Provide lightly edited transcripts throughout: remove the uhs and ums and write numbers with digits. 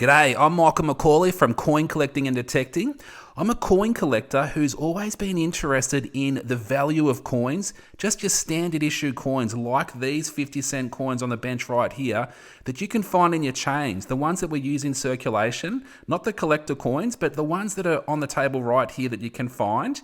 G'day, I'm Michael McCauley from Coin Collecting and Detecting. I'm a coin collector who's always been interested in the value of coins, just your standard issue coins like these 50-cent coins on the bench right here that you can find in your change, the ones that we use in circulation, not the collector coins, but the ones that are on the table right here that you can find.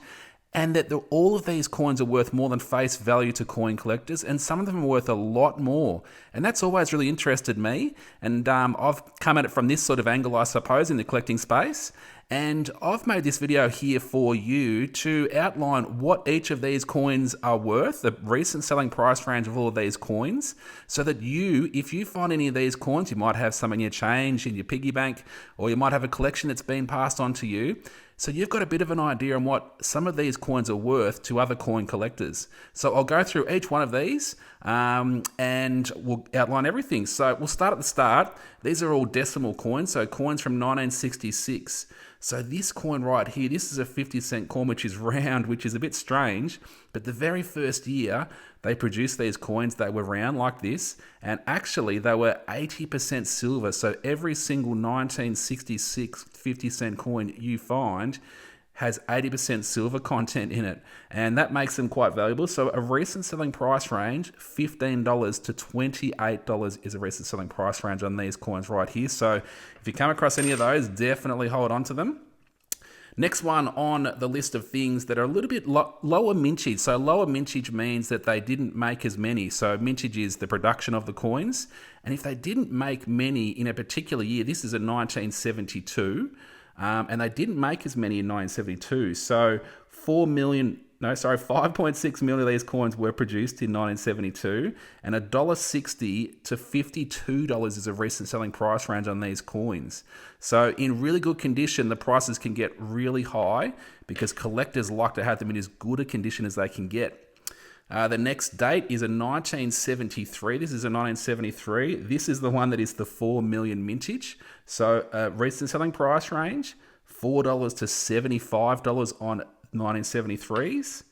And that all of these coins are worth more than face value to coin collectors, and some of them are worth a lot more. And that's always really interested me. And I've come at it from this sort of angle, I suppose, in the collecting space. And I've made this video here for you to outline what each of these coins are worth, the recent selling price range of all of these coins, so that you, if you find any of these coins, you might have some in your change, in your piggy bank, or you might have a collection that's been passed on to you. So you've got a bit of an idea on what some of these coins are worth to other coin collectors. So I'll go through each one of these and we'll outline everything. So we'll start at the start. These are all decimal coins, so coins from 1966. So this coin right here, this is a 50-cent coin, which is round, which is a bit strange. But the very first year they produced these coins, they were round like this. And actually, they were 80% silver. So every single 1966 50-cent coin you find has 80% silver content in it. And that makes them quite valuable. So a recent selling price range, $15 to $28 is a recent selling price range on these coins right here. So if you come across any of those, definitely hold on to them. Next one on the list of things that are a little bit lower mintage. So lower mintage means that they didn't make as many. So mintage is the production of the coins. And if they didn't make many in a particular year, this is a 1972, and they didn't make as many in 1972. So 5.6 million of these coins were produced in 1972, and $1.60 to $52 is a recent selling price range on these coins. So in really good condition, the prices can get really high because collectors like to have them in as good a condition as they can get. The next date is a 1973. This is a 1973. This is the one that is the 4 million mintage. So recent selling price range, $4 to $75 on 1973s.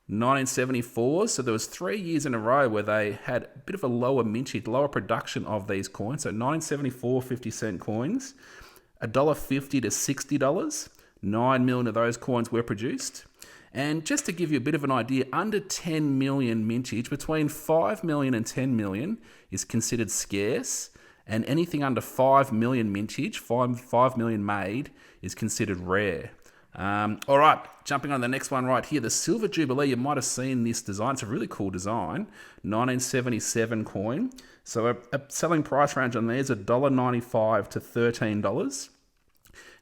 1974, so there was 3 years in a row where they had a bit of a lower mintage, lower production of these coins. So 1974 50-cent coins, $1.50 to $60. 9 million of those coins were produced. And just to give you a bit of an idea, under 10 million mintage, between 5 million and 10 million is considered scarce. And anything under 5 million mintage, 5 million made, is considered rare. All right, jumping on the next one right here, the Silver Jubilee. You might have seen this design. It's a really cool design. 1977 coin. So a selling price range on there is $1.95 to $13.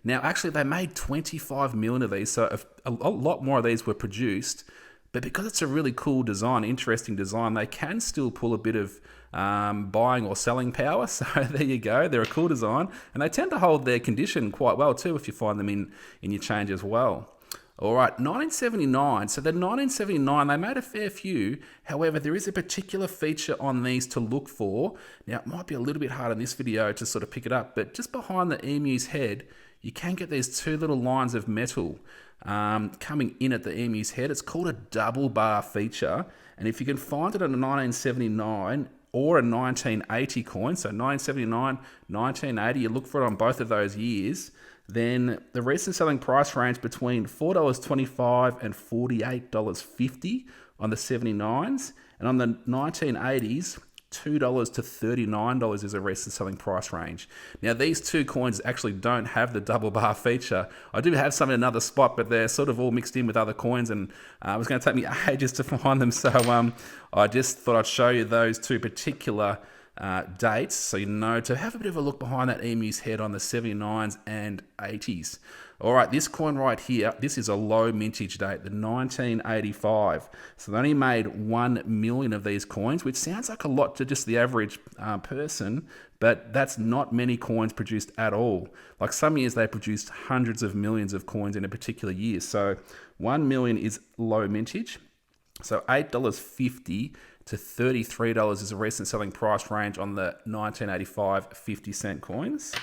Now, actually, they made 25 million of these, so a lot more of these were produced. But because it's a really cool design, interesting design, they can still pull a bit of buying or selling power. So there you go. They're a cool design. And they tend to hold their condition quite well too if you find them in your change as well. All right, 1979. So the 1979, they made a fair few. However, there is a particular feature on these to look for. Now, it might be a little bit hard in this video to sort of pick it up, but just behind the emu's head, you can get these two little lines of metal coming in at the emu's head. It's called a double bar feature. And if you can find it on a 1979 or a 1980 coin, so 1979, 1980, you look for it on both of those years, then the recent selling price range between $4.25 and $48.50 on the 79s, and on the 1980s, $2 to $39 is a recent selling price range. Now, these two coins actually don't have the double bar feature. I do have some in another spot, but they're sort of all mixed in with other coins, and it was going to take me ages to find them. So I just thought I'd show you those two particular dates, so you know to have a bit of a look behind that emu's head on the 79s and 80s. All right, this coin right here, this is a low mintage date, the 1985. So they only made 1 million of these coins, which sounds like a lot to just the average person, but that's not many coins produced at all. Like some years they produced hundreds of millions of coins in a particular year. So 1 million is low mintage. So $8.50 to $33 is a recent selling price range on the 1985 50-cent coins.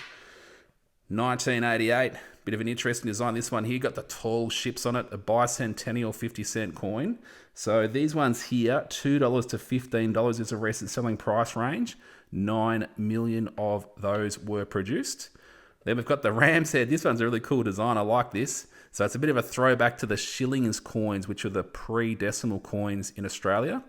1988, bit of an interesting design. This one here got the tall ships on it, a bicentennial 50-cent coin. So these ones here, $2 to $15 is a recent selling price range. 9 million of those were produced. Then we've got the ram's head. This one's a really cool design. I like this. So it's a bit of a throwback to the shillings coins, which are the pre-decimal coins in Australia.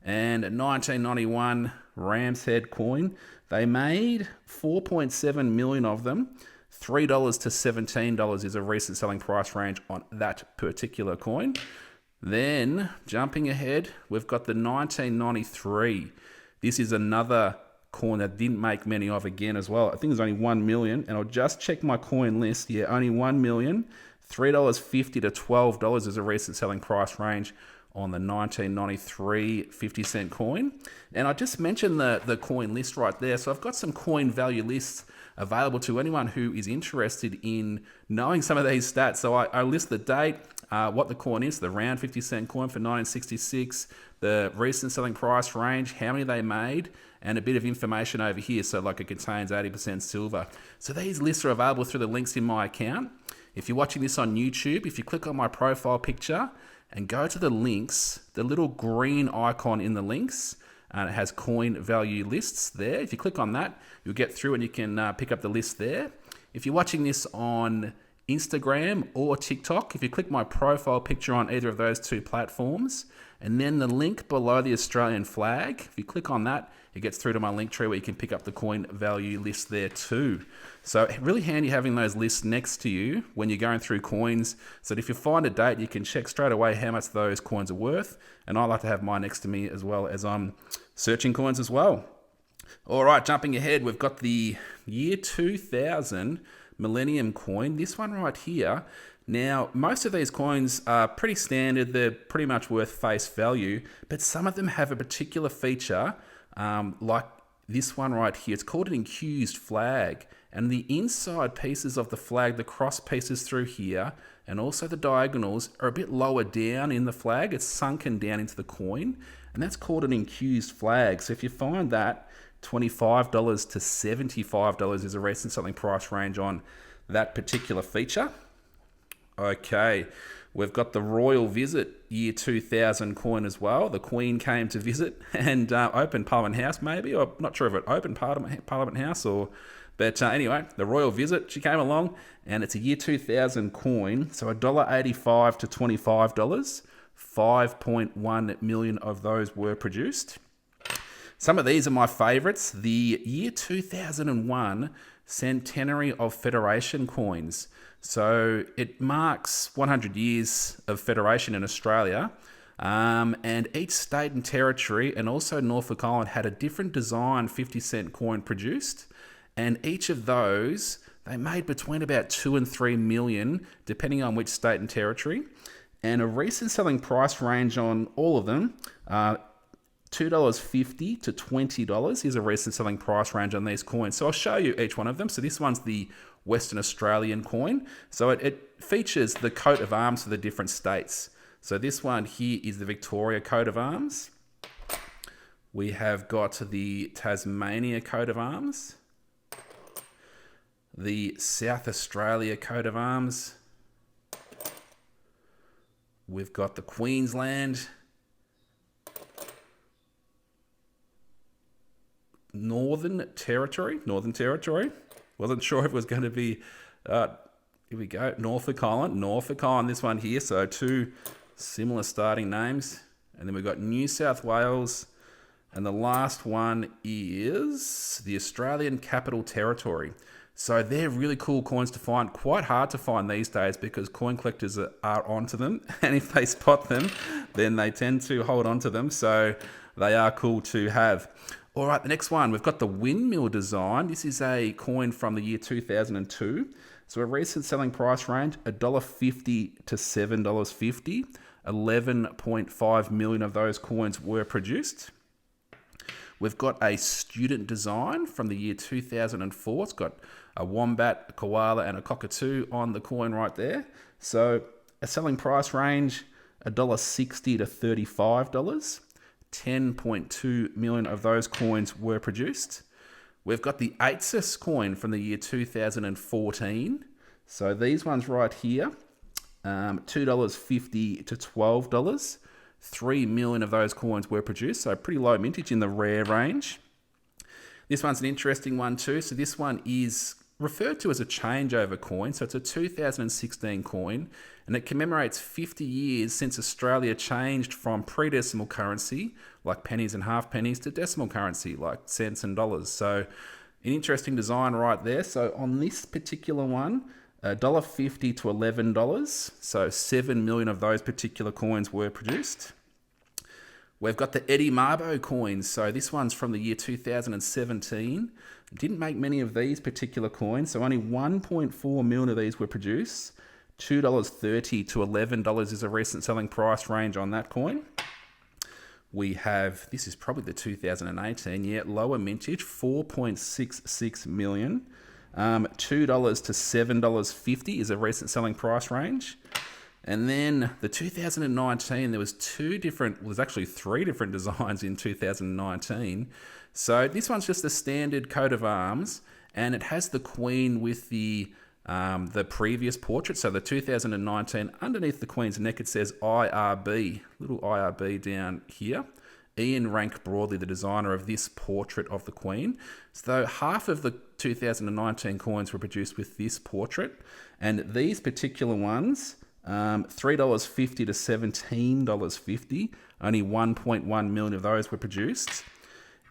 And a 1991 ram's head coin. They made 4.7 million of them. $3 to $17 is a recent selling price range on that particular coin. Then, jumping ahead, we've got the 1993. This is another coin that didn't make many of again as well. I think there's only 1 million, and I'll just check my coin list. Yeah, only 1 million. $3.50 to $12 is a recent selling price range on the 1993 50-cent coin. And I just mentioned the coin list right there. So I've got some coin value lists available to anyone who is interested in knowing some of these stats. So I list the date, what the coin is, the round 50-cent coin for 1966, the recent selling price range, how many they made, and a bit of information over here. So like it contains 80% silver. So these lists are available through the links in my account. If you're watching this on YouTube, if you click on my profile picture and go to the links, the little green icon in the links, and it has coin value lists there. If you click on that, you'll get through and you can pick up the list there. If you're watching this on Instagram or TikTok, if you click my profile picture on either of those two platforms, and then the link below the Australian flag, if you click on that, it gets through to my link tree where you can pick up the coin value list there too. So really handy having those lists next to you when you're going through coins, so that if you find a date, you can check straight away how much those coins are worth. And I like to have mine next to me as well as I'm searching coins as well. All right, jumping ahead, we've got the year 2000 Millennium coin. This one right here. Now, most of these coins are pretty standard. They're pretty much worth face value, but some of them have a particular feature, like this one right here. It's called an incused flag, and the inside pieces of the flag, the cross pieces through here, and also the diagonals are a bit lower down in the flag. It's sunken down into the coin, and that's called an incused flag. So if you find that, $25 to $75 is a recent selling price range on that particular feature. Okay, we've got the Royal Visit year 2000 coin as well. The Queen came to visit and opened Parliament House maybe, or not sure if it opened Parliament House or... But anyway, the Royal Visit, she came along, and it's a year 2000 coin, so $1.85 to $25. 5.1 million of those were produced. Some of these are my favourites. The year 2001 Centenary of Federation coins. So it marks 100 years of Federation in Australia. And each state and territory, and also Norfolk Island, had a different design 50-cent coin produced. And each of those, they made between about 2 and 3 million, depending on which state and territory. And a recent selling price range on all of them, $2.50 to $20 is a recent selling price range on these coins. So I'll show you each one of them. So this one's the Western Australian coin. So it features the coat of arms for the different states. So this one here is the Victoria coat of arms. We have got the Tasmania coat of arms, the South Australia coat of arms. We've got the Queensland, Northern Territory. Wasn't sure if it was going to be, here we go, Norfolk Island, this one here. So two similar starting names. And then we've got New South Wales. And the last one is the Australian Capital Territory. So they're really cool coins to find. Quite hard to find these days because coin collectors are onto them. And if they spot them, then they tend to hold onto them. So they are cool to have. All right, the next one, we've got the windmill design. This is a coin from the year 2002. So a recent selling price range, $1.50 to $7.50. 11.5 million of those coins were produced. We've got a student design from the year 2004. It's got a wombat, a koala, and a cockatoo on the coin right there. So a selling price range, $1.60 to $35. 10.2 million of those coins were produced. We've got the Aetsis coin from the year 2014. So these ones right here, $2.50 to $12. 3 million of those coins were produced, so pretty low mintage in the rare range. This one's an interesting one too. So this one is referred to as a changeover coin. So it's a 2016 coin, and it commemorates 50 years since Australia changed from pre-decimal currency, like pennies and half pennies, to decimal currency, like cents and dollars. So an interesting design right there. So on this particular one, $1.50 to $11. So 7 million of those particular coins were produced. We've got the Eddie Mabo coins. So this one's from the year 2017. Didn't make many of these particular coins, so only 1.4 million of these were produced. $2.30 to $11 is a recent selling price range on that coin. We have, this is probably the 2018, lower mintage, 4.66 million. $2 to $7.50 is a recent selling price range. And then the 2019, there was three different designs in 2019. So this one's just a standard coat of arms, and it has the Queen with the previous portrait. So the 2019, underneath the Queen's neck, it says IRB, little IRB down here. Ian Rank Broadley, the designer of this portrait of the Queen. So half of the 2019 coins were produced with this portrait, and these particular ones, $3.50 to $17.50, only 1.1 million of those were produced.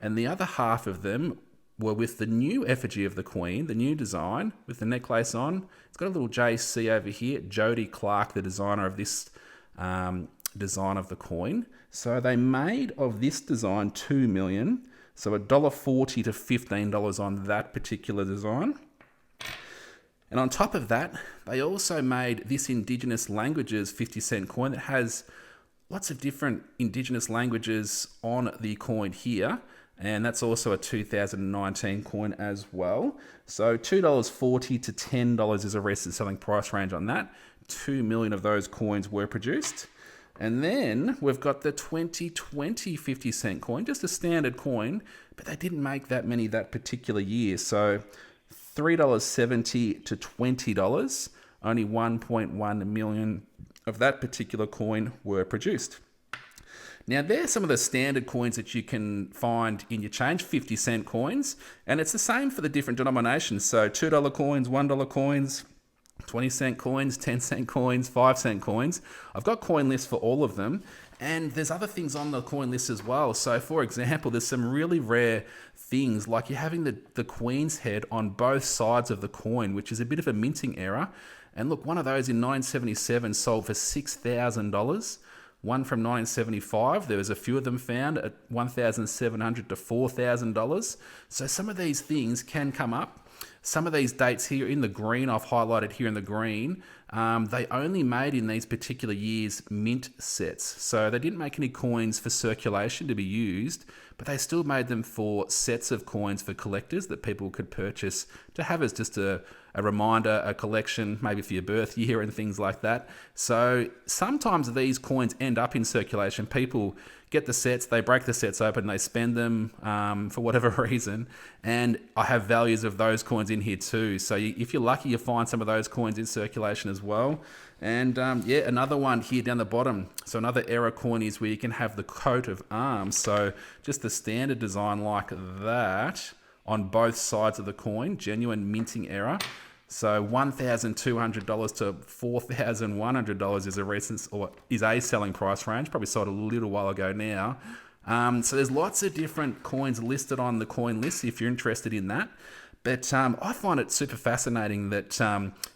And the other half of them were with the new effigy of the Queen, the new design, with the necklace on. It's got a little JC over here, Jody Clark, the designer of this design of the coin. So they made of this design 2 million, so $1.40 to $15 on that particular design. And on top of that, they also made this Indigenous Languages 50-cent coin that has lots of different Indigenous languages on the coin here. And that's also a 2019 coin as well. So $2.40 to $10 is a recent selling price range on that. 2 million of those coins were produced. And then we've got the 2020 50-cent coin, just a standard coin, but they didn't make that many that particular year. So $3.70 to $20, only 1.1 million of that particular coin were produced. Now, there's some of the standard coins that you can find in your change, 50-cent coins, and it's the same for the different denominations. So $2 coins, $1 coins, 20-cent coins, 10-cent coins, 5-cent coins. I've got coin lists for all of them, and there's other things on the coin list as well. So, for example, there's some really rare things, like you're having the Queen's head on both sides of the coin, which is a bit of a minting error. And look, one of those in 1977 sold for $6,000. One from 1975, there was a few of them found at $1,700 to $4,000. So some of these things can come up. Some of these dates here in the green, I've highlighted here in the green, they only made in these particular years mint sets. So they didn't make any coins for circulation to be used, but they still made them for sets of coins for collectors that people could purchase to have as just a reminder, a collection, maybe for your birth year and things like that. So sometimes these coins end up in circulation. People get the sets, they break the sets open, they spend them for whatever reason. And I have values of those coins in here too. So if you're lucky, you find some of those coins in circulation as well. And another one here down the bottom. So another error coin is where you can have the coat of arms. So just the standard design like that on both sides of the coin, genuine minting error. So $1,200 to $4,100 is a selling price range. Probably sold a little while ago now. So there's lots of different coins listed on the coin list if you're interested in that. But I find it super fascinating that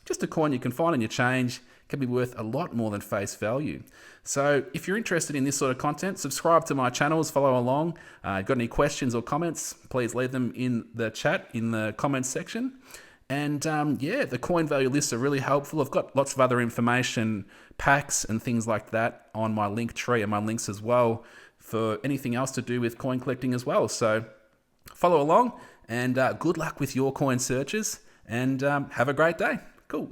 just a coin you can find in your change can be worth a lot more than face value. So if you're interested in this sort of content, subscribe to my channels, follow along. Got any questions or comments, please leave them in the chat in the comments section. And the coin value lists are really helpful. I've got lots of other information, packs and things like that on my link tree and my links as well for anything else to do with coin collecting as well. So follow along and good luck with your coin searches and have a great day. Cool.